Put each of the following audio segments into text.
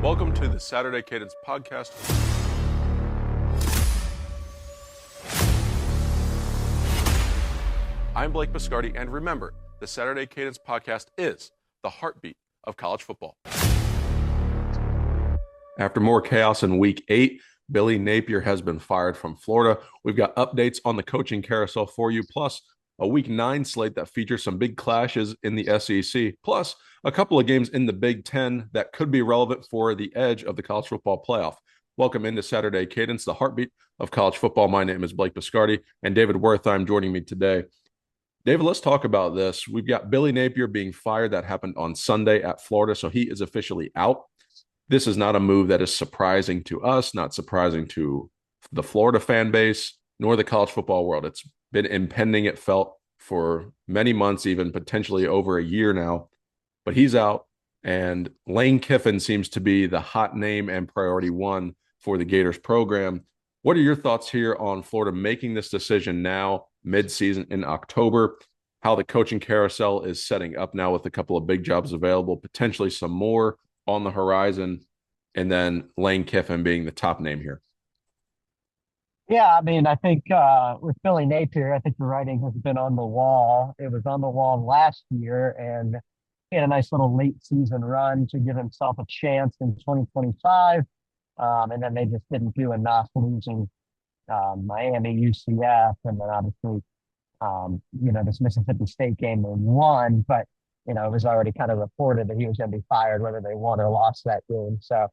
Welcome to the Saturday Cadence podcast. I'm Blake Biscardi, and remember, the Saturday Cadence podcast is the heartbeat of college football. After more chaos in Week 8, Billy Napier has been fired from Florida. We've got updates on the coaching carousel for you, plus a Week 9 slate that features some big clashes in the SEC, plus a couple of games in the Big Ten that could be relevant for the edge of the college football playoff. Welcome into Saturday Cadence, the heartbeat of college football. My name is Blake Biscardi, and David Wertheim joining me today. David, let's talk about this. We've got Billy Napier being fired. That happened on Sunday at Florida, so he is officially out. This is not a move that is surprising to us, not surprising to the Florida fan base, nor the college football world. It's been impending, it felt, for many months, even potentially over a year now. But he's out, and Lane Kiffin seems to be the hot name and priority one for the Gators program. What are your thoughts here on Florida making this decision now, midseason in October, how the coaching carousel is setting up now with a couple of big jobs available, potentially some more on the horizon, and then Lane Kiffin being the top name here? Yeah, I mean, I think with Billy Napier, I think the writing has been on the wall. It was on the wall last year, and he had a nice little late season run to give himself a chance in 2025. And then they just didn't do enough, losing Miami, UCF, and then obviously, this Mississippi State game they won, but, it was already kind of reported that he was going to be fired whether they won or lost that game. So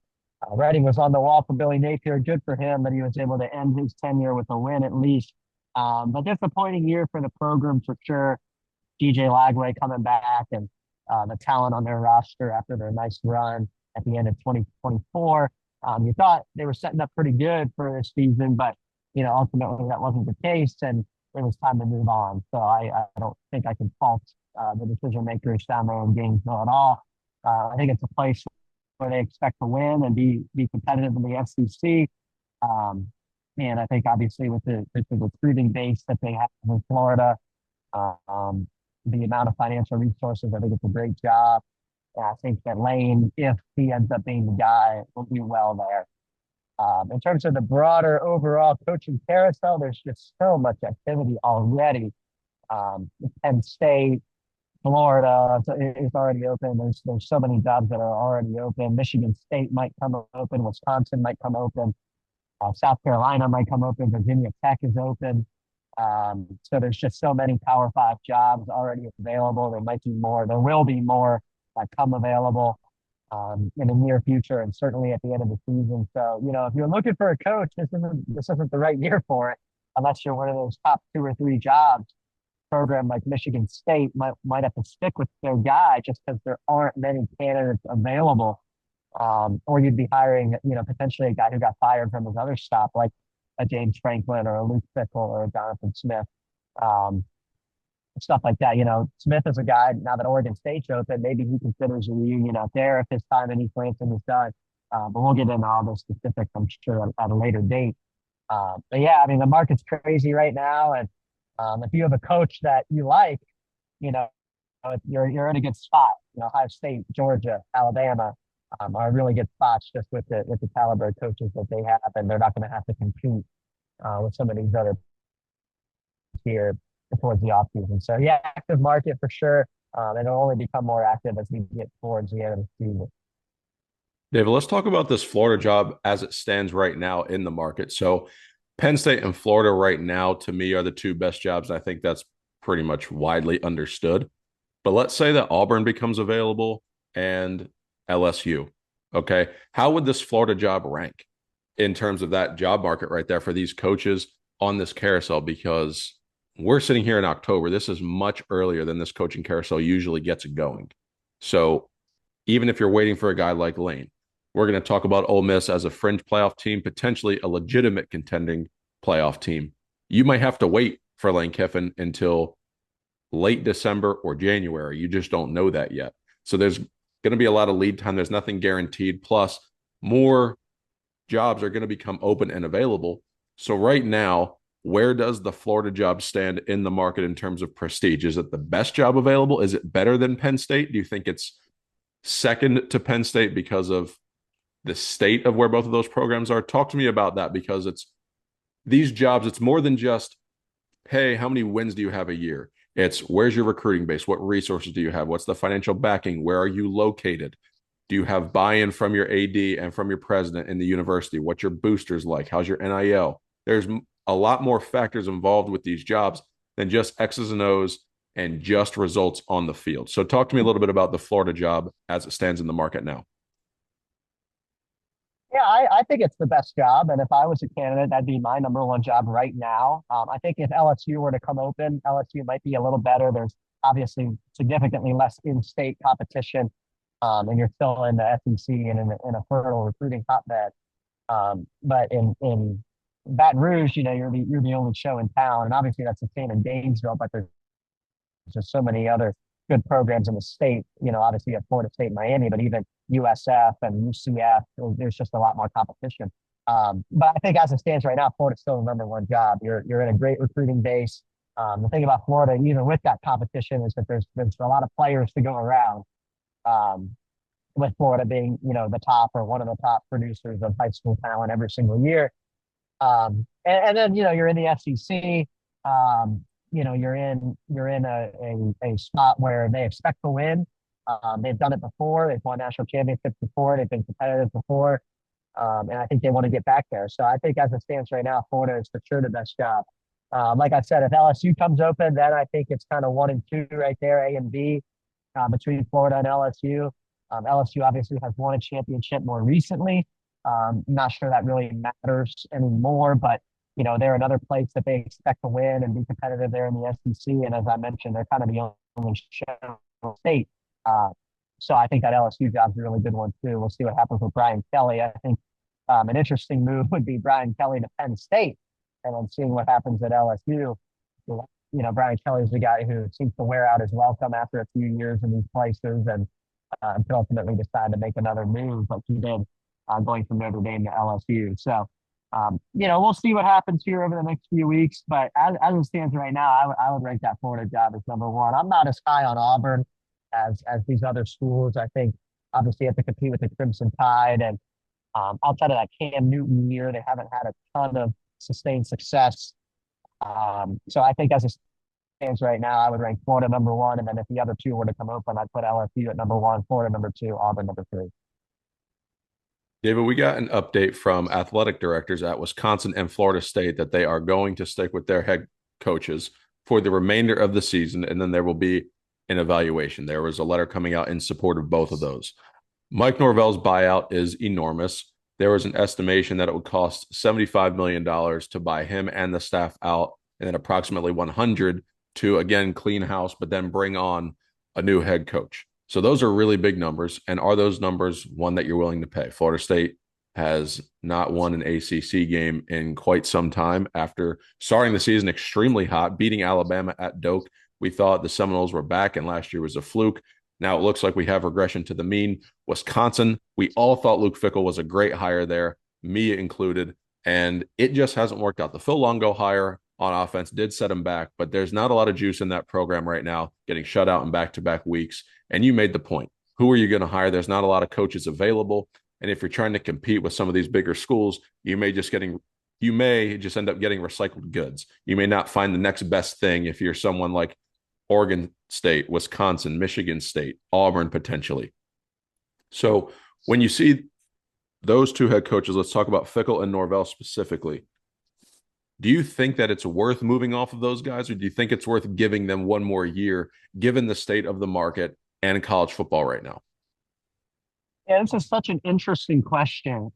writing was on the wall for Billy Napier. Good for him that he was able to end his tenure with a win at least. But disappointing year for the program for sure. DJ Lagway coming back and the talent on their roster after their nice run at the end of 2024. You thought they were setting up pretty good for this season, but ultimately that wasn't the case, and it was time to move on. So I don't think I can fault the decision makers down there in Gainesville at all. I think it's a place where they expect to win and be competitive in the SEC. And I think obviously with the recruiting base that they have in Florida, the amount of financial resources, I think it's a great job. And I think that Lane, if he ends up being the guy, will do well there. In terms of the broader overall coaching carousel, there's just so much activity already. Penn State, Florida is already open. There's so many jobs that are already open. Michigan State might come open. Wisconsin might come open. South Carolina might come open. Virginia Tech is open. So there's just so many Power 5 jobs already available. There might be more. There will be more that come available in the near future, and certainly at the end of the season. So, if you're looking for a coach, this isn't the right year for it, unless you're one of those top 2 or 3 jobs. Program like Michigan State might have to stick with their guy just because there aren't many candidates available. Or you'd be hiring, potentially a guy who got fired from his other stop, like a James Franklin or a Luke Fickell or a Jonathan Smith. Stuff like that. Smith is a guy, now that Oregon State's open, maybe he considers a reunion out there if his time in East Lansing is done. But we'll get into all the specifics, I'm sure, at a later date. But yeah, I mean, the market's crazy right now. And if you have a coach that you like, you're in a good spot. Ohio State, Georgia, Alabama are really good spots just with the caliber of coaches that they have, and they're not going to have to compete with some of these other here towards the offseason. So yeah, active market for sure. And it'll only become more active as we get towards the end of the season. David, let's talk about this Florida job as it stands right now in the market. So Penn State and Florida right now, to me, are the 2 best jobs. I think that's pretty much widely understood. But let's say that Auburn becomes available and LSU. Okay. How would this Florida job rank in terms of that job market right there for these coaches on this carousel? Because we're sitting here in October. This is much earlier than this coaching carousel usually gets going. So even if you're waiting for a guy like Lane, we're going to talk about Ole Miss as a fringe playoff team, potentially a legitimate contending playoff team. You might have to wait for Lane Kiffin until late December or January. You just don't know that yet. So there's going to be a lot of lead time. There's nothing guaranteed. Plus, more jobs are going to become open and available. So right now, where does the Florida job stand in the market in terms of prestige? Is it the best job available? Is it better than Penn State? Do you think it's second to Penn State because of the state of where both of those programs are. Talk to me about that because it's these jobs, it's more than just, hey, how many wins do you have a year? It's where's your recruiting base? What resources do you have? What's the financial backing? Where are you located? Do you have buy-in from your AD and from your president in the university? What's your boosters like? How's your NIL? There's a lot more factors involved with these jobs than just X's and O's and just results on the field. So talk to me a little bit about the Florida job as it stands in the market now. Yeah, I think it's the best job. And if I was a candidate, that'd be my number one job right now. I think if LSU were to come open, LSU might be a little better. There's obviously significantly less in-state competition, and you're still in the SEC and in a fertile recruiting hotbed. But in Baton Rouge, you're the only show in town, and obviously that's the same in Gainesville. But there's just so many other good programs in the state. Obviously at Florida State, Miami, but even USF and UCF, there's just a lot more competition. But I think as it stands right now, Florida's still the number one job. You're in a great recruiting base. The thing about Florida, even with that competition, is that there's a lot of players to go around. Um, with Florida being, the top or one of the top producers of high school talent every single year. And then you're in the SEC. You're in a spot where they expect to win. They've done it before. They've won national championships before. They've been competitive before, and I think they want to get back there. So I think as it stands right now, Florida is for sure the best job. Like I said, if LSU comes open, then I think it's kind of one and two right there, A and B, between Florida and LSU. LSU obviously has won a championship more recently. Not sure that really matters anymore, but they're another place that they expect to win and be competitive there in the SEC. And as I mentioned, they're kind of the only show state. Uh, so I think that LSU job's a really good one too. We'll see what happens with Brian Kelly. I think an interesting move would be Brian Kelly to Penn State, and then seeing what happens at LSU. Brian Kelly is the guy who seems to wear out his welcome after a few years in these places, and could ultimately decide to make another move like he did going from Notre Dame to LSU. So, we'll see what happens here over the next few weeks. But as it stands right now, I would rank that Florida job as number one. I'm not as high on Auburn as these other schools. I think obviously you have to compete with the Crimson Tide, and outside of that Cam Newton year, they haven't had a ton of sustained success. So I think as it stands right now, I would rank Florida number one, and then if the other two were to come open, I'd put LSU at number one, Florida number two, Auburn number three. David, we got an update from athletic directors at Wisconsin and Florida State that they are going to stick with their head coaches for the remainder of the season, and then there will be an evaluation. There was a letter coming out in support of both of those. Mike Norvell's buyout is enormous. There was an estimation that it would cost $75 million to buy him and the staff out, and then approximately 100 to, again, clean house, but then bring on a new head coach. So those are really big numbers. And are those numbers one that you're willing to pay? Florida State has not won an ACC game in quite some time after starting the season extremely hot, beating Alabama at Doak. We thought the Seminoles were back, and last year was a fluke. Now it looks like we have regression to the mean. Wisconsin, we all thought Luke Fickell was a great hire there, me included, and it just hasn't worked out. The Phil Longo hire on offense did set him back, but there's not a lot of juice in that program right now, getting shut out in back-to-back weeks. And you made the point. Who are you going to hire? There's not a lot of coaches available. And if you're trying to compete with some of these bigger schools, you may just end up getting recycled goods. You may not find the next best thing if you're someone like Oregon State, Wisconsin, Michigan State, Auburn potentially. So when you see those two head coaches, let's talk about Fickell and Norvell specifically. Do you think that it's worth moving off of those guys, or do you think it's worth giving them one more year, given the state of the market and college football right now? Yeah, this is such an interesting question.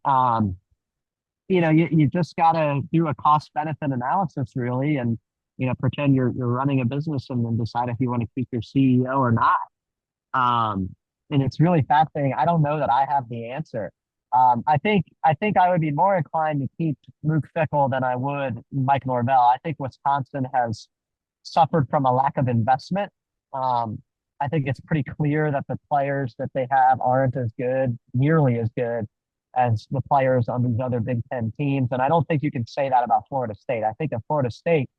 You just got to do a cost benefit analysis really, and pretend you're running a business and then decide if you want to keep your CEO or not. And it's really fascinating. I don't know that I have the answer. I think I would be more inclined to keep Luke Fickell than I would Mike Norvell. I think Wisconsin has suffered from a lack of investment. I think it's pretty clear that the players that they have aren't as good, nearly as good as the players on these other Big Ten teams. And I don't think you can say that about Florida State. I think at Florida State,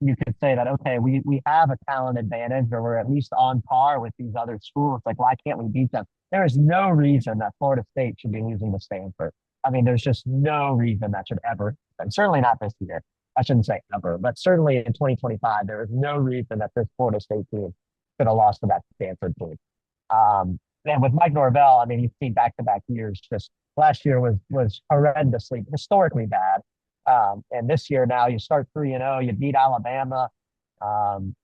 you could say that, okay, we have a talent advantage, or we're at least on par with these other schools. Like, why can't we beat them? There is no reason that Florida State should be losing to Stanford. I mean, there's just no reason that should ever, and certainly not this year. I shouldn't say ever, but certainly in 2025, there is no reason that this Florida State team could have lost to that Stanford team. And with Mike Norvell, I mean, you've seen back-to-back years. Just last year was horrendously, historically bad. And this year now you start 3-0, you beat Alabama. Um,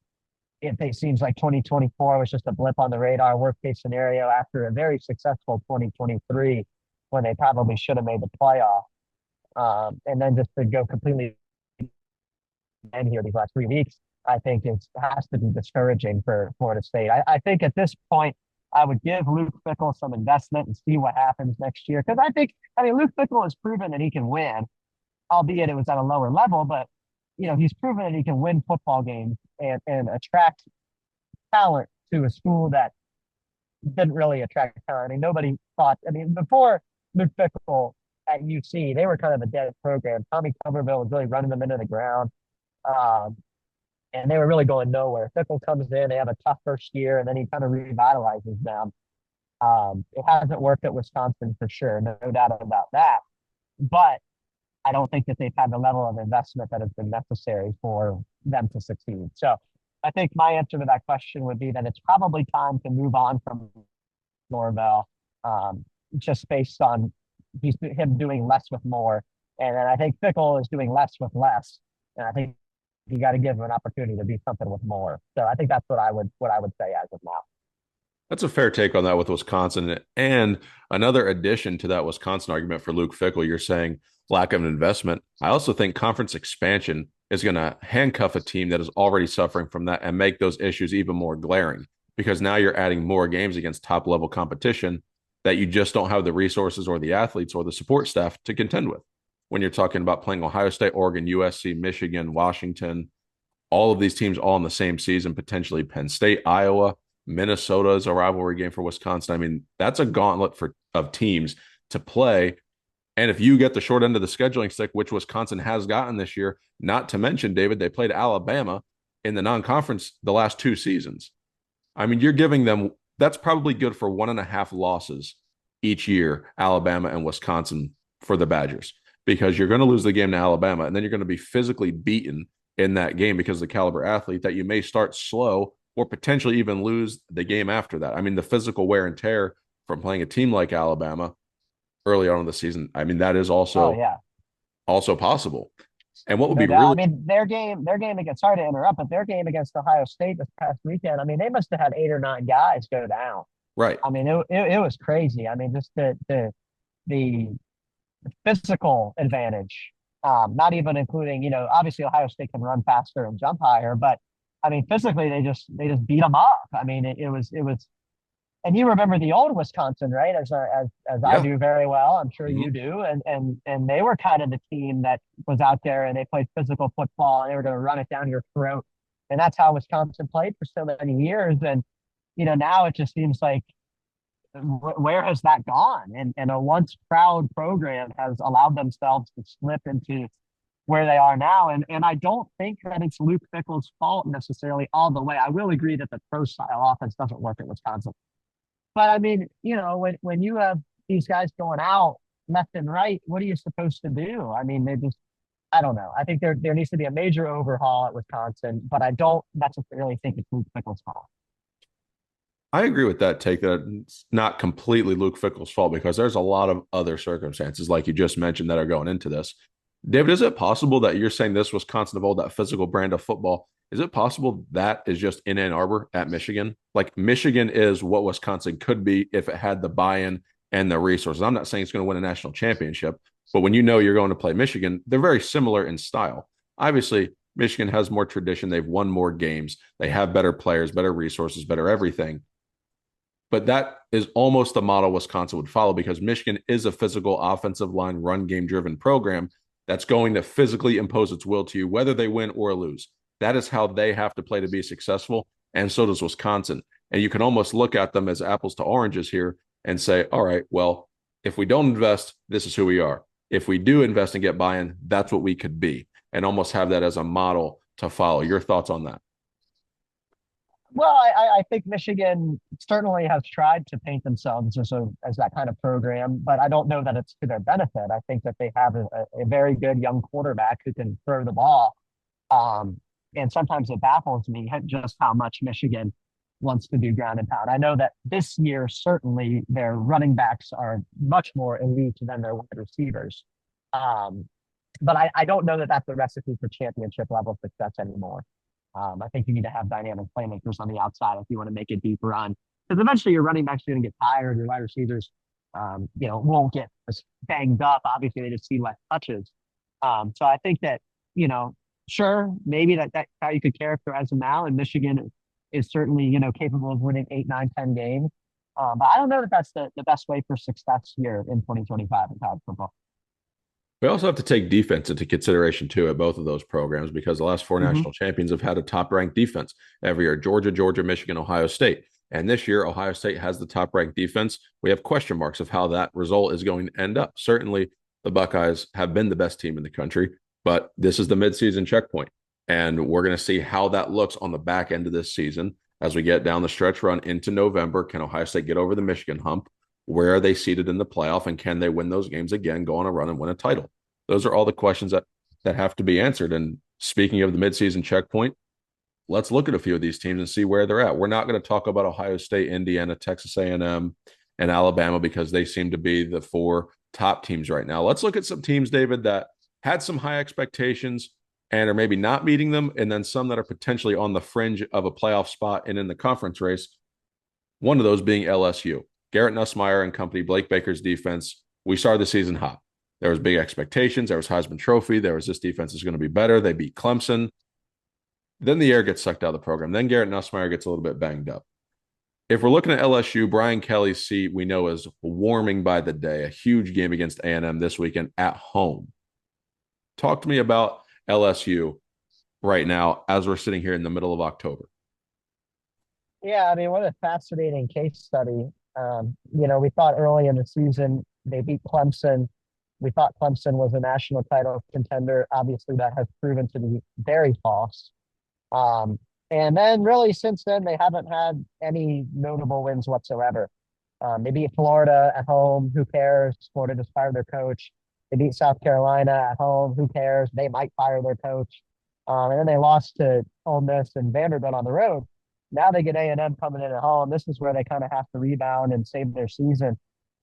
it seems like 2024 was just a blip on the radar, worst case scenario after a very successful 2023 when they probably should have made the playoff. And then just to go completely in here these last 3 weeks, I think it has to be discouraging for Florida State. I think at this point, I would give Luke Fickell some investment and see what happens next year. Because I mean, Luke Fickell has proven that he can win, albeit it was at a lower level, but he's proven that he can win football games and attract talent to a school that didn't really attract talent. I mean, nobody thought, I mean, before Luke Fickell at UC, they were kind of a dead program. Tommy Tuberville was really running them into the ground. Um, and they were really going nowhere. Fickell comes in, they have a tough first year, and then he kind of revitalizes them. It hasn't worked at Wisconsin for sure, no doubt about that. But I don't think that they've had the level of investment that has been necessary for them to succeed. So I think my answer to that question would be that it's probably time to move on from Norvell, just based on him doing less with more. And then I think Fickell is doing less with less. And I think you got to give him an opportunity to do something with more. So I think that's what I would say as of now. That's a fair take on that with Wisconsin. And another addition to that Wisconsin argument for Luke Fickell, you're saying lack of investment. I also think conference expansion is going to handcuff a team that is already suffering from that and make those issues even more glaring, because now you're adding more games against top level competition that you just don't have the resources or the athletes or the support staff to contend with. When you're talking about playing Ohio State, Oregon, USC, Michigan, Washington, all of these teams all in the same season, potentially Penn State, Iowa, Minnesota is a rivalry game for Wisconsin. I mean, that's a gauntlet of teams to play. And if you get the short end of the scheduling stick, which Wisconsin has gotten this year, not to mention, David, they played Alabama in the non-conference the last 2 seasons. I mean, you're giving them, that's probably good for 1.5 losses each year, Alabama and Wisconsin for the Badgers, because you're going to lose the game to Alabama, and then you're going to be physically beaten in that game because of the caliber athlete that you may start slow or potentially even lose the game after that. I mean, the physical wear and tear from playing a team like Alabama early on in the season, I mean, that is also possible. And what would No be doubt. really I mean, their game against, sorry to interrupt, but their game against Ohio State this past weekend, I mean, they must have had 8 or 9 guys go down. right. I mean, it was crazy. I mean, just the physical advantage, not even including, obviously Ohio State can run faster and jump higher, but I mean, physically they just beat them up. I mean, it was, and you remember the old Wisconsin, right? As I Yeah. do very well, I'm sure Mhm. you do. And they were kind of the team that was out there and they played physical football and they were going to run it down your throat. And that's how Wisconsin played for so many years. And now it just seems like where has that gone? And a once proud program has allowed themselves to slip into where they are now. And I don't think that it's Luke Fickell's fault necessarily all the way. I will agree that the pro style offense doesn't work at Wisconsin. But I mean, when you have these guys going out left and right, what are you supposed to do? I mean, I don't know. I think there needs to be a major overhaul at Wisconsin, but I don't necessarily think it's Luke Fickell's fault. I agree with that take that it's not completely Luke Fickell's fault, because there's a lot of other circumstances, like you just mentioned, that are going into this. David, is it possible that you're saying this Wisconsin of old, that physical brand of football, is it possible that is just in Ann Arbor at Michigan? Like, Michigan is what Wisconsin could be if it had the buy-in and the resources. I'm not saying it's going to win a national championship, but when you're going to play Michigan, they're very similar in style. Obviously, Michigan has more tradition. They've won more games. They have better players, better resources, better everything. But that is almost the model Wisconsin would follow, because Michigan is a physical offensive line, run game driven program that's going to physically impose its will to you, whether they win or lose. That is how they have to play to be successful. And so does Wisconsin. And you can almost look at them as apples to oranges here and say, all right, well, if we don't invest, this is who we are. If we do invest and get buy-in, that's what we could be, and almost have that as a model to follow. Your thoughts on that? Well, I think Michigan certainly has tried to paint themselves as that kind of program, but I don't know that it's to their benefit. I think that they have a very good young quarterback who can throw the ball. Um, and sometimes it baffles me just how much Michigan wants to do ground and pound. I know that this year, certainly their running backs are much more elite than their wide receivers. Um, but I don't know that that's the recipe for championship level success anymore. I think you need to have dynamic playmakers on the outside if you want to make a deep run. Because eventually your running backs are going to get tired. Your wide receivers, won't get as banged up. Obviously, they just see less touches. So I think that, sure, maybe that's how you could characterize them now. And Michigan is certainly, capable of winning 8, 9, 10 games. But I don't know that that's the best way for success here in 2025 in college football. We also have to take defense into consideration too at both of those programs because the last four Mm-hmm. national champions have had a top ranked defense every year: Georgia, Michigan, Ohio State. And this year, Ohio State has the top ranked defense. We have question marks of how that result is going to end up. Certainly, the Buckeyes have been the best team in the country, but this is the midseason checkpoint. And we're going to see how that looks on the back end of this season as we get down the stretch run into November. Can Ohio State get over the Michigan hump? Where are they seated in the playoff? And can they win those games again, go on a run and win a title? Those are all the questions that have to be answered. And speaking of the midseason checkpoint, let's look at a few of these teams and see where they're at. We're not going to talk about Ohio State, Indiana, Texas A&M, and Alabama because they seem to be the four top teams right now. Let's look at some teams, David, that had some high expectations and are maybe not meeting them, and then some that are potentially on the fringe of a playoff spot and in the conference race. One of those being LSU. Garrett Nussmeier and company, Blake Baker's defense. We started the season hot. There was big expectations. There was Heisman Trophy. There was this defense is going to be better. They beat Clemson. Then the air gets sucked out of the program. Then Garrett Nussmeier gets a little bit banged up. If we're looking at LSU, Brian Kelly's seat we know is warming by the day. A huge game against A&M this weekend at home. Talk to me about LSU right now as we're sitting here in the middle of October. Yeah, I mean, what a fascinating case study. We thought early in the season they beat Clemson. We thought Clemson was a national title contender. Obviously, that has proven to be very false. And then, really, since then, they haven't had any notable wins whatsoever. They beat Florida at home. Who cares? Florida just fired their coach. They beat South Carolina at home. Who cares? They might fire their coach. And then they lost to Ole Miss and Vanderbilt on the road. Now they get A&M coming in at home. This is where they kind of have to rebound and save their season.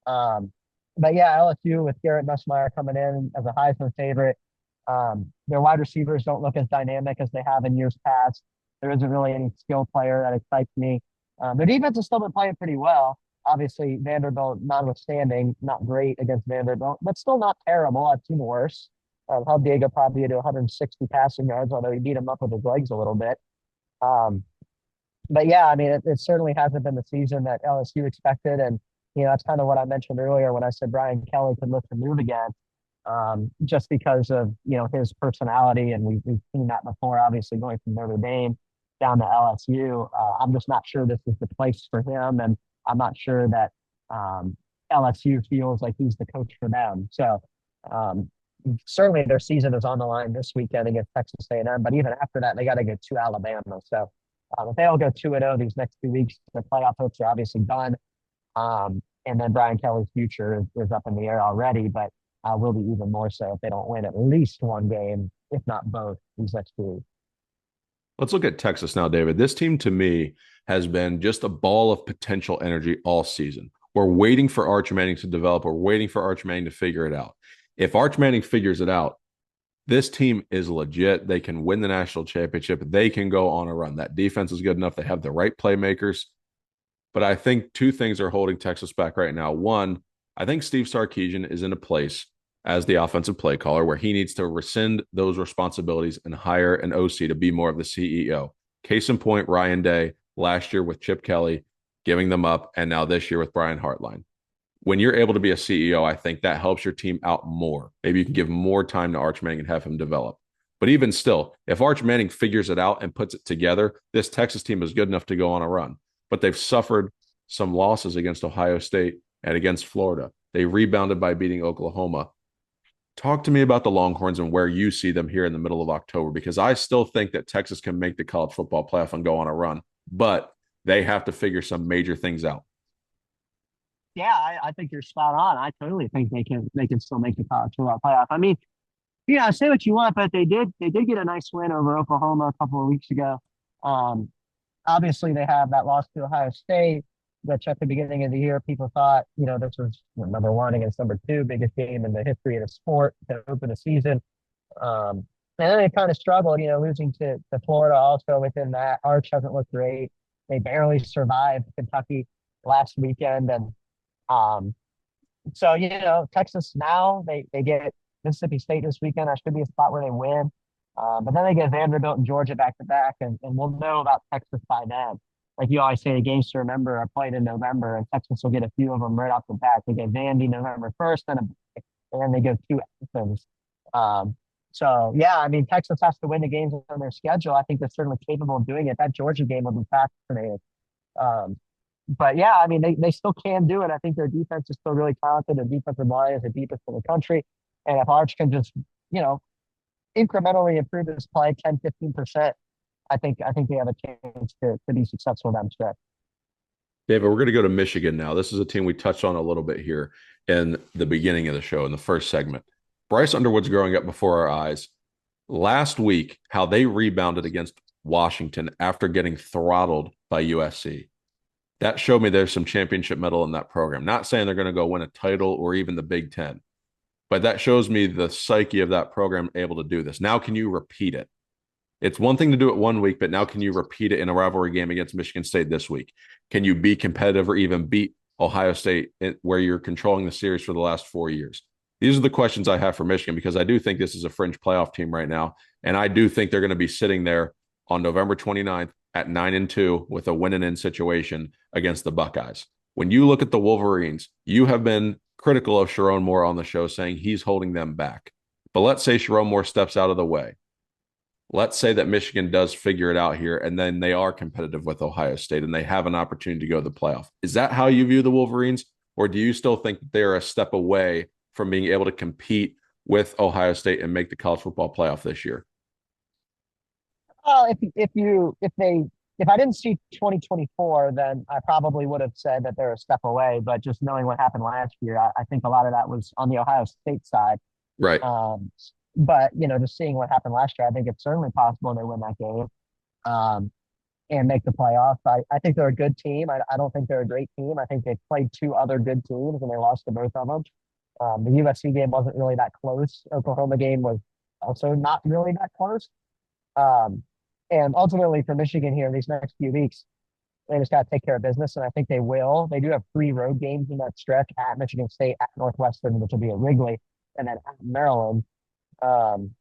But yeah, LSU with Garrett Nussmeier coming in as a Heisman favorite. Their wide receivers don't look as dynamic as they have in years past. There isn't really any skill player that excites me. Their defense has still been playing pretty well. Obviously, Vanderbilt, notwithstanding, not great against Vanderbilt, but still not terrible. I've seen worse. Held Diego Pavia to 160 passing yards, although he beat him up with his legs a little bit. But yeah, I mean, it certainly hasn't been the season that LSU expected. And, that's kind of what I mentioned earlier when I said Brian Kelly could look to move again, just because of, his personality. And we've seen that before, obviously, going from Notre Dame down to LSU. I'm just not sure this is the place for him. And I'm not sure that LSU feels like he's the coach for them. So certainly their season is on the line this weekend against Texas A&M. But even after that, they got to get to Alabama. So if they all go 2-0 these next 2 weeks, the playoff hopes are obviously done. And then Brian Kelly's future is up in the air already, but will be even more so if they don't win at least one game, if not both, these next 2 weeks. Let's look at Texas now, David. This team to me has been just a ball of potential energy all season. We're waiting for Arch Manning to develop. We're waiting for Arch Manning to figure it out. If Arch Manning figures it out, this team is legit. They can win the national championship. They can go on a run. That defense is good enough. They have the right playmakers. But I think two things are holding Texas back right now. One, I think Steve Sarkisian is in a place as the offensive play caller where he needs to rescind those responsibilities and hire an OC to be more of the CEO. Case in point, Ryan Day last year with Chip Kelly, giving them up, and now this year with Brian Hartline. When you're able to be a CEO, I think that helps your team out more. Maybe you can give more time to Arch Manning and have him develop. But even still, if Arch Manning figures it out and puts it together, this Texas team is good enough to go on a run. But they've suffered some losses against Ohio State and against Florida. They rebounded by beating Oklahoma. Talk to me about the Longhorns and where you see them here in the middle of October, because I still think that Texas can make the college football playoff and go on a run, but they have to figure some major things out. Yeah, I think you're spot on. I totally think they can still make the college football playoff. I mean, yeah, say what you want, but they did get a nice win over Oklahoma a couple of weeks ago. Um, Obviously they have that loss to Ohio State, which at the beginning of the year people thought, this was number one against number two, biggest game in the history of the sport to open the season. Um, and then they kind of struggled, losing to Florida also within that. Arch hasn't looked great. They barely survived Kentucky last weekend. And um, so, Texas now they get Mississippi State this weekend. That should be a spot where they win. But then they get Vanderbilt and Georgia back to back, and we'll know about Texas by then. Like you always say, the games to remember are played in November, and Texas will get a few of them right off the bat. They get Vandy November 1st, and then they go two Athens. Um, so, yeah, I mean, Texas has to win the games on their schedule. I think they're certainly capable of doing it. That Georgia game will be fascinating. Um, but yeah, I mean, they still can do it. I think their defense is still really talented. Their defensive line is the deepest in the country. And if Arch can just, you know, incrementally improve his play 10, 15%, I think they have a chance to be successful down the stretch. David, we're going to go to Michigan now. This is a team we touched on a little bit here in the beginning of the show, in the first segment. Bryce Underwood's growing up before our eyes. Last week, how they rebounded against Washington after getting throttled by USC. That showed me there's some championship metal in that program. Not saying they're going to go win a title or even the Big Ten, but that shows me the psyche of that program able to do this. Now, can you repeat it? It's one thing to do it one week, but now can you repeat it in a rivalry game against Michigan State this week? Can you be competitive or even beat Ohio State where you're controlling the series for the last 4 years? These are the questions I have for Michigan, because I do think this is a fringe playoff team right now. And I do think they're going to be sitting there on November 29th at 9-2 with a win and in situation against the Buckeyes. When you look at the Wolverines, you have been critical of Sharon Moore on the show, saying he's holding them back. But let's say Sharon Moore steps out of the way. Let's say that Michigan does figure it out here, and then they are competitive with Ohio State and they have an opportunity to go to the playoff. Is that how you view the Wolverines? Or do you still think that they're a step away from being able to compete with Ohio State and make the college football playoff this year? Well, if I didn't see 2024, then I probably would have said that they're a step away. But just knowing what happened last year, I think a lot of that was on the Ohio State side. Right. But just seeing what happened last year, I think it's certainly possible they win that game and make the playoffs. I think they're a good team. I don't think they're a great team. I think they played two other good teams and they lost to both of them. The USC game wasn't really that close. Oklahoma game was also not really that close. Um, and ultimately for Michigan here, these next few weeks, they just got to take care of business, and I think they will. They do have three road games in that stretch: at Michigan State, at Northwestern, which will be a Wrigley, and then at Maryland, um,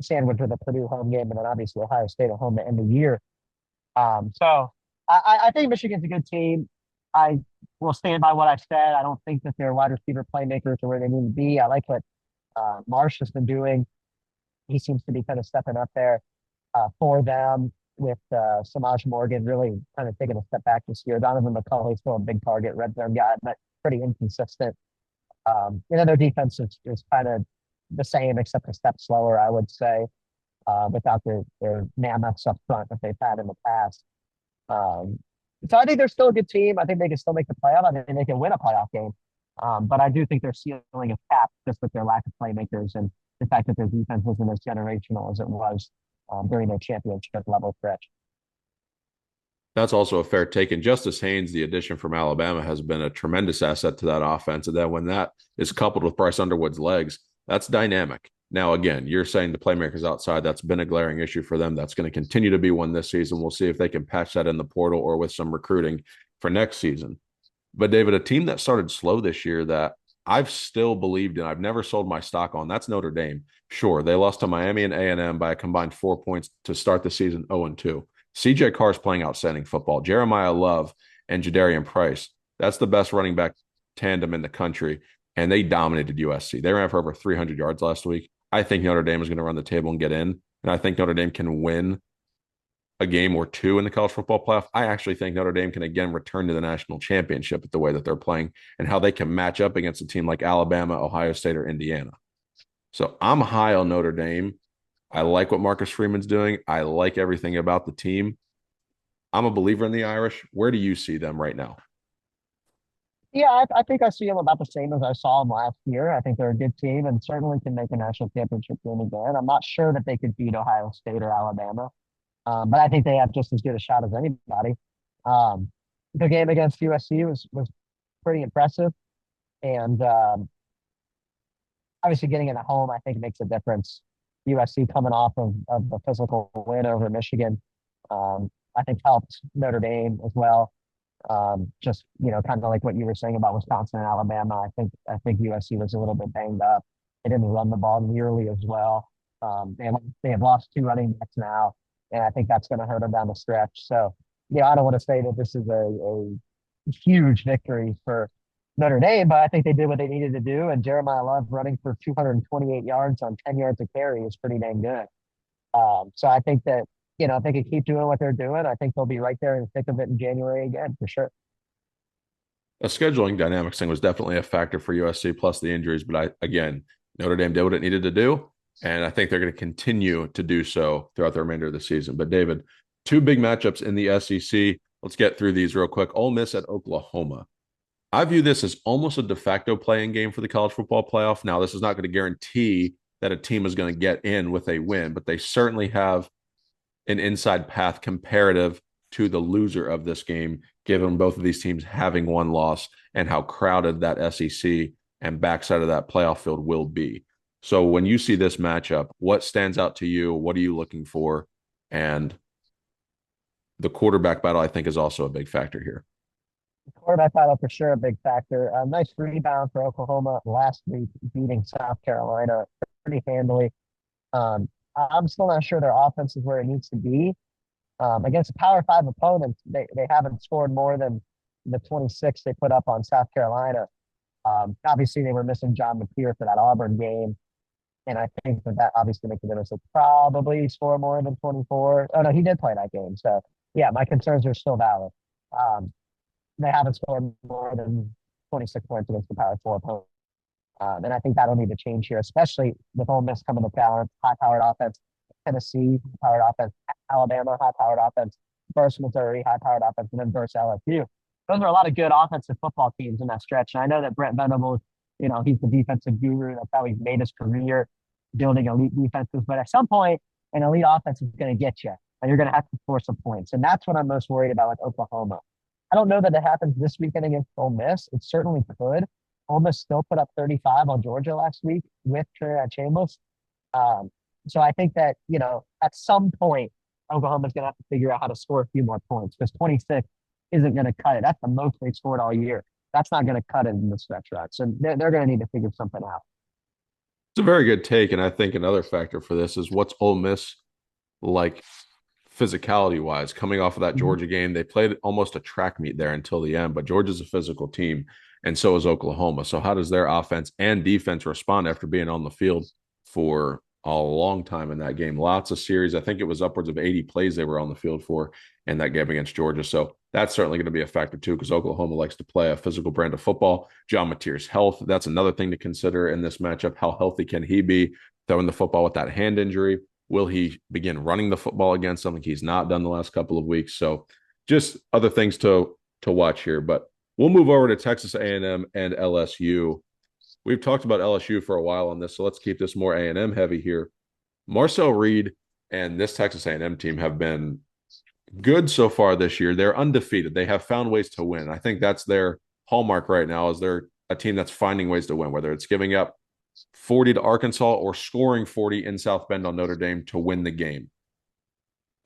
sandwich with a Purdue home game, and then obviously Ohio State at home to end the year. So I think Michigan's a good team. I will stand by what I've said. I don't think that their wide receiver playmakers are where they need to be. I like what Marsh has been doing. He seems to be kind of stepping up there for them, with Samaj Morgan really kind of taking a step back this year. Donovan McCulley's still a big target, red zone guy, but pretty inconsistent. Their defense is kind of the same, except a step slower, I would say, without their mammoths up front that they've had in the past. So I think they're still a good team. I think they can still make the playoff. I think they can win a playoff game. But I do think their ceiling is capped just with their lack of playmakers and the fact that their defense wasn't as generational as it was during their championship level stretch. That's also a fair take. And Justice Haynes, the addition from Alabama, has been a tremendous asset to that offense. And then when that is coupled with Bryce Underwood's legs, that's dynamic. Now, again, you're saying the playmakers outside, that's been a glaring issue for them. That's going to continue to be one this season. We'll see if they can patch that in the portal or with some recruiting for next season. But David, a team that started slow this year that I've still believed in, I've never sold my stock on, that's Notre Dame. Sure, they lost to Miami and A&M by a combined 4 points to start the season 0-2. CJ Carr's playing outstanding football. Jeremiah Love and Jadarian Price, that's the best running back tandem in the country, and they dominated USC. They ran for over 300 yards last week. I think Notre Dame is going to run the table and get in, and I think Notre Dame can win a game or two in the college football playoff. I actually think Notre Dame can again return to the national championship with the way that they're playing and how they can match up against a team like Alabama, Ohio State, or Indiana. So I'm high on Notre Dame. I like what Marcus Freeman's doing. I like everything about the team. I'm a believer in the Irish. Where do you see them right now? Yeah, I think I see them about the same as I saw them last year. I think they're a good team and certainly can make a national championship game again. I'm not sure that they could beat Ohio State or Alabama, but I think they have just as good a shot as anybody. Um, the game against USC was pretty impressive, and obviously getting it at home I think makes a difference. USC coming off of the physical win over Michigan, I think helped Notre Dame as well. Just kind of like what you were saying about Wisconsin and Alabama. I think USC was a little bit banged up. They didn't run the ball nearly as well. They have lost two running backs now, and I think that's going to hurt them down the stretch. So, I don't want to say that this is a huge victory for Notre Dame, but I think they did what they needed to do. And Jeremiah Love running for 228 yards on 10 yards of carry is pretty dang good. So I think that, if they can keep doing what they're doing, I think they'll be right there in the thick of it in January again, for sure. A scheduling dynamics thing was definitely a factor for USC plus the injuries, but again, Notre Dame did what it needed to do, and I think they're going to continue to do so throughout the remainder of the season. But David, two big matchups in the SEC. Let's get through these real quick. Ole Miss at Oklahoma. I view this as almost a de facto playing game for the college football playoff. Now, this is not going to guarantee that a team is going to get in with a win, but they certainly have an inside path comparative to the loser of this game, given both of these teams having one loss and how crowded that SEC and backside of that playoff field will be. So when you see this matchup, what stands out to you? What are you looking for? And the quarterback battle, I think, is also a big factor here. Quarterback battle for sure, a big factor. A nice rebound for Oklahoma last week, beating South Carolina pretty handily. I'm still not sure their offense is where it needs to be. Against a Power Five opponent, they haven't scored more than the 26 they put up on South Carolina. Obviously, they were missing John McPeer for that Auburn game, and I think that obviously makes a difference. They probably score more than 24. Oh no, he did play that game, so yeah, my concerns are still valid. Um, they haven't scored more than 26 points against the Power Four opponent. And I think that'll need to change here, especially with Ole Miss coming to town, high-powered offense, Tennessee, high-powered offense, Alabama, high-powered offense, versus Missouri, high-powered offense, and then versus LSU. Those are a lot of good offensive football teams in that stretch. And I know that Brent Venables, he's the defensive guru. That's how he's made his career building elite defenses. But at some point, an elite offense is going to get you, and you're going to have to score some points. And that's what I'm most worried about with Oklahoma. I don't know that it happens this weekend against Ole Miss. It certainly could. Ole Miss still put up 35 on Georgia last week with Trinidad Chambers. Um, so I think that, at some point, Oklahoma's going to have to figure out how to score a few more points because 26 isn't going to cut it. That's the most they've scored all year. That's not going to cut it in the stretch run. So they're going to need to figure something out. It's a very good take, and I think another factor for this is what's Ole Miss like physicality wise coming off of that Mhm. Georgia game. They played almost a track meet there until the end, but Georgia's a physical team, and so is Oklahoma. So how does their offense and defense respond after being on the field for a long time in that game? Lots of series. I think it was upwards of 80 plays they were on the field for in that game against Georgia. So that's certainly going to be a factor too, because Oklahoma likes to play a physical brand of football. John Mateer's health, that's another thing to consider in this matchup. How healthy can he be throwing the football with that hand injury? Will he begin running the football again? Something he's not done the last couple of weeks. So just other things to watch here. But we'll move over to Texas A&M and LSU. We've talked about LSU for a while on this, so let's keep this more A&M heavy here. Marcel Reed and this Texas A&M team have been good so far this year. They're undefeated. They have found ways to win. I think that's their hallmark right now is they're a team that's finding ways to win, whether it's giving up 40 to Arkansas or scoring 40 in South Bend on Notre Dame to win the game.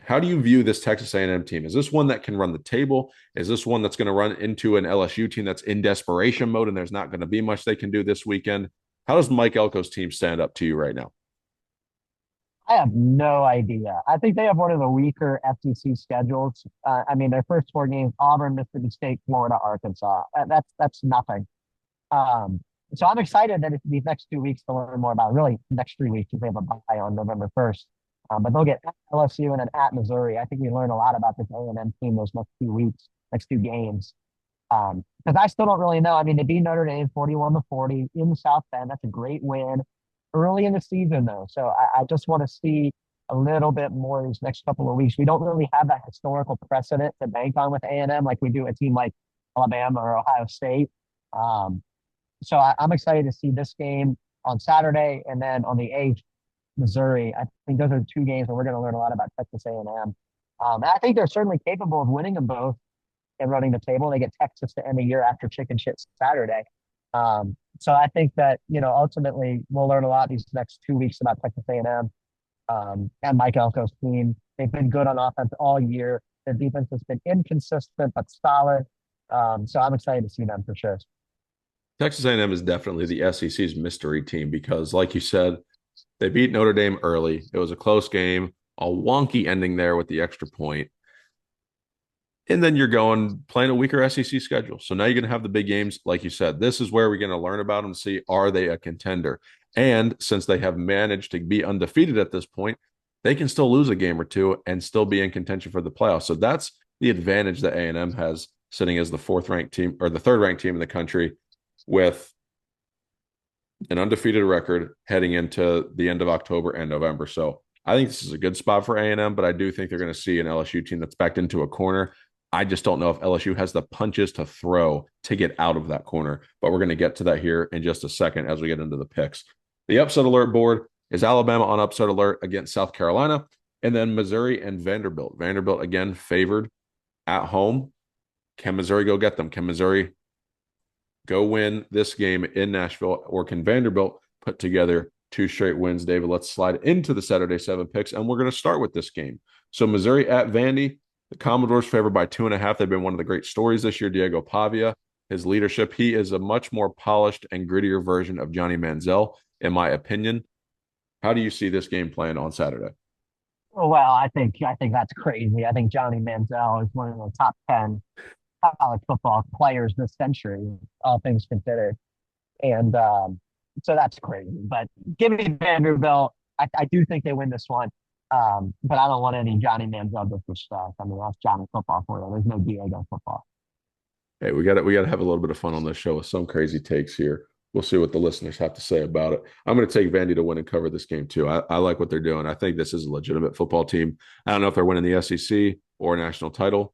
How do you view this Texas A&M team? Is this one that can run the table? Is this one that's going to run into an LSU team that's in desperation mode and there's not going to be much they can do this weekend? How does Mike Elko's team stand up to you right now? I have no idea. I think they have one of the weaker FCC schedules. I mean, their first four games: Auburn, Mississippi State, Florida, Arkansas. That's nothing. So I'm excited that it's these next 2 weeks to learn more about. Really, next 3 weeks because they have a bye on November 1st. But they'll get at LSU and then at Missouri. I think we learn a lot about this A&M team those next 2 weeks, next two games. Because I still don't really know. I mean, they beat Notre Dame 41-40 in the South Bend. That's a great win. early in the season though. So I just want to see a little bit more these next couple of weeks. We don't really have that historical precedent to bank on with A&M like we do a team like Alabama or Ohio State. Um, so I'm excited to see this game on Saturday and then on the 8th, Missouri. I think those are two games where we're going to learn a lot about Texas A&M. And I think they're certainly capable of winning them both and running the table. They get Texas to end the year after Chicken Shit Saturday. So I think that, ultimately we'll learn a lot these next 2 weeks about Texas A&M and Mike Elko's team. They've been good on offense all year. Their defense has been inconsistent but solid. So I'm excited to see them for sure. Texas A&M is definitely the SEC's mystery team because, like you said, they beat Notre Dame early. It was a close game, a wonky ending there with the extra point. And then you're going playing a weaker SEC schedule. So now you're going to have the big games. Like you said, this is where we're going to learn about them, see are they a contender? And since they have managed to be undefeated at this point, they can still lose a game or two and still be in contention for the playoffs. So that's the advantage that A&M has sitting as the fourth ranked team or the third ranked team in the country with an undefeated record heading into the end of October and November. So I think this is a good spot for A&M, but I do think they're going to see an LSU team that's backed into a corner. I just don't know if LSU has the punches to throw to get out of that corner, but we're going to get to that here in just a second as we get into the picks. The upset alert board is Alabama on upset alert against South Carolina, and then Missouri and Vanderbilt. Vanderbilt, again, favored at home. Can Missouri go get them? Can Missouri go win this game in Nashville, or can Vanderbilt put together 2 straight wins? David, let's slide into the Saturday 7 picks, and we're going to start with this game. So Missouri at Vandy, the Commodores favored by 2.5. They've been one of the great stories this year. Diego Pavia, his leadership, he is a much more polished and grittier version of Johnny Manziel, in my opinion. How do you see this game playing on Saturday? Well, I think that's crazy. I think Johnny Manziel is one of the top 10 college football players this century, all things considered. And so that's crazy. But give me Vanderbilt. I do think they win this one. But I don't want any Johnny Manziel disrespect. I mean, that's Johnny football for you. There's no Diego football. Hey, we got to have a little bit of fun on this show with some crazy takes here. We'll see what the listeners have to say about it. I'm going to take Vandy to win and cover this game too. I like what they're doing. I think this is a legitimate football team. I don't know if they're winning the SEC or a national title,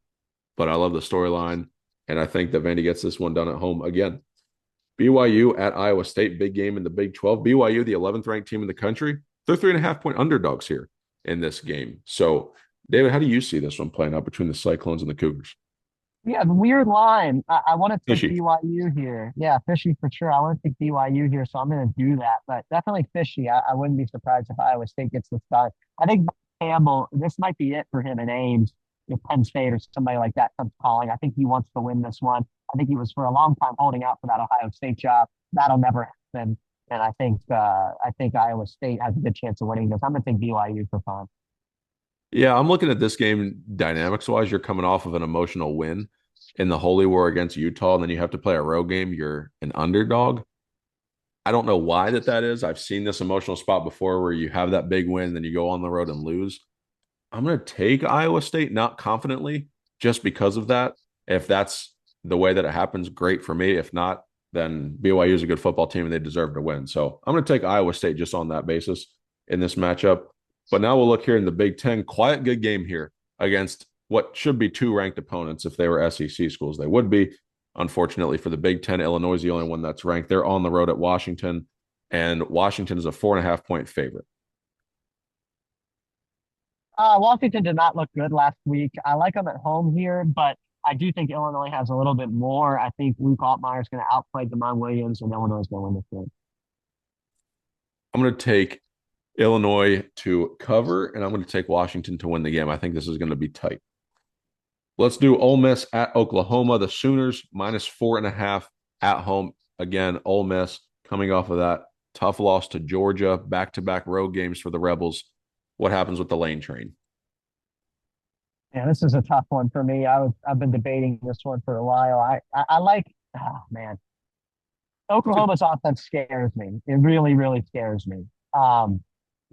but I love the storyline, and I think that Vandy gets this one done at home again. BYU at Iowa State, big game in the Big 12. BYU, the 11th ranked team in the country, they're 3.5-point underdogs here in this game. So, David, how do you see this one playing out between the Cyclones and the Cougars? Yeah, the weird line. I want to take Fishy. BYU here. Yeah, fishy for sure. I want to take BYU here, so I'm going to do that. But definitely fishy. I wouldn't be surprised if Iowa State gets this done. I think Campbell, this might be it for him in Ames if Penn State or somebody like that comes calling. I think he wants to win this one. I think he was for a long time holding out for that Ohio State job. That'll never happen. And I think Iowa State has a good chance of winning this. I'm going to take BYU for fun. Yeah, I'm looking at this game dynamics wise. You're coming off of an emotional win in the Holy War against Utah, and then you have to play a road game. You're an underdog. I don't know why that is. I've seen this emotional spot before where you have that big win, then you go on the road and lose. I'm going to take Iowa State, not confidently, just because of that. If that's the way that it happens, great for me. If not, then BYU is a good football team and they deserve to win. So I'm going to take Iowa State just on that basis in this matchup. But now we'll look here in the Big Ten. Quiet, good game here against what should be 2 ranked opponents if they were SEC schools. They would be. Unfortunately for the Big Ten, Illinois is the only one that's ranked. They're on the road at Washington, and Washington is a 4.5-point favorite. Washington did not look good last week. I like them at home here, but I do think Illinois has a little bit more. I think Luke Altmaier is going to outplay Demond Williams, and Illinois is going to win this game. I'm going to take Illinois to cover, and I'm going to take Washington to win the game. I think this is going to be tight. Let's do Ole Miss at Oklahoma. The Sooners -4.5 at home. Again, Ole Miss coming off of that tough loss to Georgia, back-to-back road games for the Rebels. What happens with the lane train? Yeah, this is a tough one for me. I've been debating this one for a while. I like, oh man, Oklahoma's offense scares me. It really, really scares me. Um,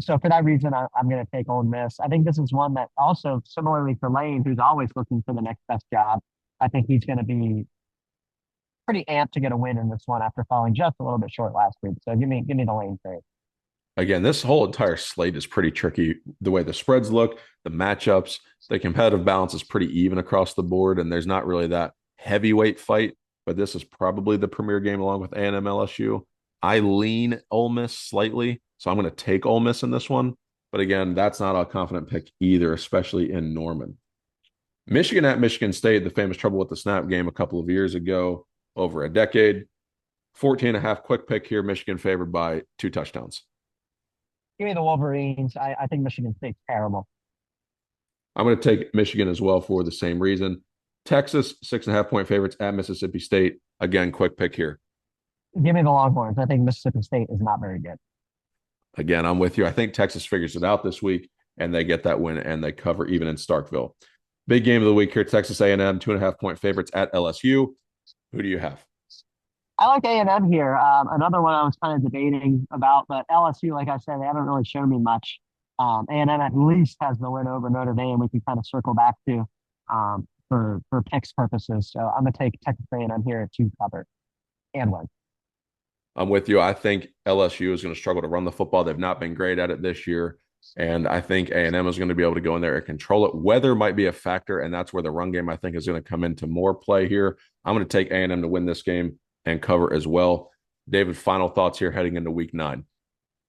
so for that reason, I'm going to take Ole Miss. I think this is one that also, similarly for Lane, who's always looking for the next best job, I think he's going to be pretty amped to get a win in this one after falling just a little bit short last week. So give me the Lane trade. Again, this whole entire slate is pretty tricky. The way the spreads look, the matchups, the competitive balance is pretty even across the board, and there's not really that heavyweight fight. But this is probably the premier game along with A&M LSU. I lean Ole Miss slightly, so I'm going to take Ole Miss in this one. But again, that's not a confident pick either, especially in Norman. Michigan at Michigan State, the famous trouble with the snap game a couple of years ago, over a decade. 14 and a half quick pick here. Michigan favored by 2 touchdowns. Give me the Wolverines. I think Michigan State's terrible. I'm going to take Michigan as well for the same reason. Texas, 6.5 point favorites at Mississippi State. Again, quick pick here. Give me the Longhorns. I think Mississippi State is not very good. Again, I'm with you. I think Texas figures it out this week, and they get that win, and they cover even in Starkville. Big game of the week here, Texas A&M, 2.5 point favorites at LSU. Who do you have? I like A&M here. Another one I was kind of debating about, but LSU, like I said, they haven't really shown me much. A&M at least has the win over Notre Dame. We can kind of circle back to for picks purposes. So I'm gonna take Texas A&M here to cover and win. I'm with you. I think LSU is going to struggle to run the football. They've not been great at it this year. And I think A&M is going to be able to go in there and control it. Weather might be a factor, and that's where the run game, I think, is going to come into more play here. I'm going to take A&M to win this game and cover as well. David, final thoughts here heading into week 9.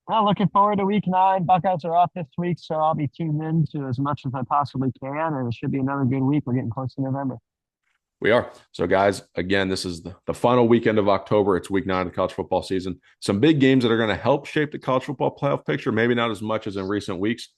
Well, looking forward to week 9. Buckeyes are off this week, so I'll be tuned in to as much as I possibly can, and it should be another good week. We're getting close to November. We are. So, guys, again, this is the final weekend of October. It's week 9 of the college football season. Some big games that are going to help shape the college football playoff picture, maybe not as much as in recent weeks.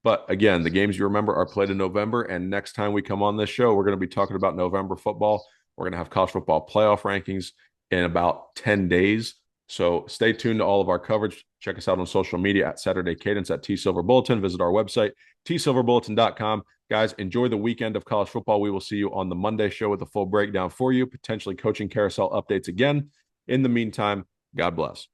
But again, the games you remember are played in November. And next time we come on this show, we're going to be talking about November football. We're going to have college football playoff rankings in about 10 days. So stay tuned to all of our coverage. Check us out on social media at Saturday Cadence at T Silver Bulletin. Visit our website, tsilverbulletin.com. Guys, enjoy the weekend of college football. We will see you on the Monday show with a full breakdown for you, potentially coaching carousel updates again. In the meantime, God bless.